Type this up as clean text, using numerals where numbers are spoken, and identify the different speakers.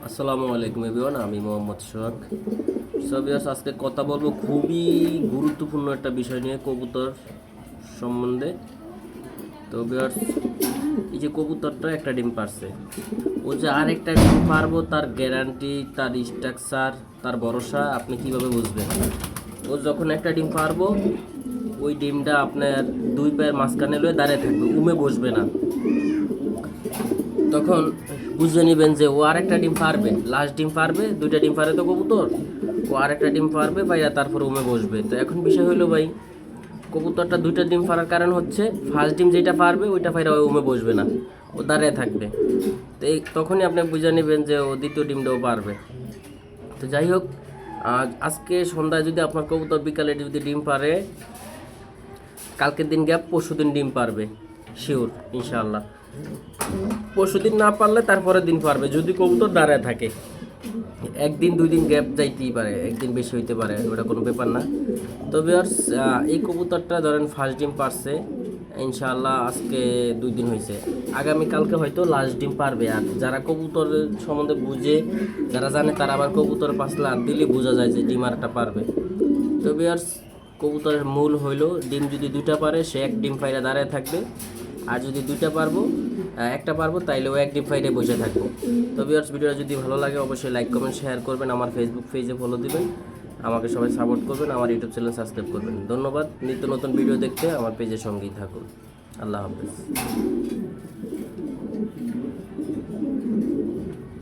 Speaker 1: আসসালামু আলাইকুম এভরিওয়ান, আমি মোহাম্মদ সোহাগ। সো ভিউয়ার্স, আজকে কথা বলবো খুবই গুরুত্বপূর্ণ একটা বিষয় নিয়ে, কবুতর সম্বন্ধে। তো ভিউয়ার্স, এই যে কবুতরটা একটা ডিম পারছে, ও যে আরেকটা ডিম পারবো তার গ্যারান্টি, তার স্ট্রাকচার, তার ভরসা আপনি কিভাবে বুঝবেন? ও যখন একটা ডিম পারবো, ওই ডিমটা আপনার দুই পায়ের মাঝখানে লয়ে দাঁড়িয়ে থাকবে, উমে বসবে না। তখন বুঝে নেবেন যে ও আরেকটা ডিম পারবে, লাস্ট ডিম পারবে, দুইটা ডিম পারে তো কবুতর, ও আরেকটা ডিম পারবে পাইয়া তারপর উমে বসবে। তো এখন বিষয় হলো ভাই, কবুতরটা দুইটা ডিম পারার কারণ হচ্ছে ফার্স্ট ডিম যেটা পারবে ওইটা পাইরা ও উমে বসবে না, ও দাঁড়িয়ে থাকবে। তো তখনই আপনি বুঝে নেবেন যে ও দ্বিতীয় ডিমটাও পারবে। তো যাই হোক, আজকে সন্ধ্যায় যদি আপনার কবুতর বিকালে যদি ডিম পারে, কালকের দিন গ্যাপ পরশু দিন ডিম পারবে শিওর ইনশাআল্লাহ। পরশু দিন না পারলে তারপরের দিন পারবে, যদি কবুতর দাঁড়ায় থাকে। একদিন দুই দিন গ্যাপ যাইতেই পারে, একদিন বেশি হইতে পারে, ওটা কোনো ব্যাপার না। তো ভিউয়ার্স, এই কবুতরটা ধরেন ফার্স্ট ডিম পারছে ইনশাআল্লাহ, আজকে 2 দিন হয়েছে, আগামীকালকে হয়তো লাস্ট ডিম পারবে। আর যারা কবুতরের সম্বন্ধে বুঝে, যারা জানে, তারা আবার কবুতর 5 লাখ দিলে বোঝা যায় যে ডিম আরটা পারবে। তো ভিউয়ার্স, কবুতরের মূল হইলো ডিম যদি দুইটা পারে সে এক ডিম পাইরা দাঁড়ায় থাকবে, আর যদি একটা পারবো তাইলে ও এক ডিম পাইরে বসে থাকবো। তো ভিউয়ার্স, ভিডিওটা যদি ভালো লাগে অবশ্যই লাইক কমেন্ট শেয়ার করবেন, আমার ফেসবুক পেজে ফলো দিবেন, আমাকে সবাই সাপোর্ট করবেন, আমার ইউটিউব চ্যানেল সাবস্ক্রাইব করবেন। ধন্যবাদ। নিত্য নতুন ভিডিও দেখতে আমার পেজের সঙ্গেই থাকুন। আল্লাহ হাফেজ।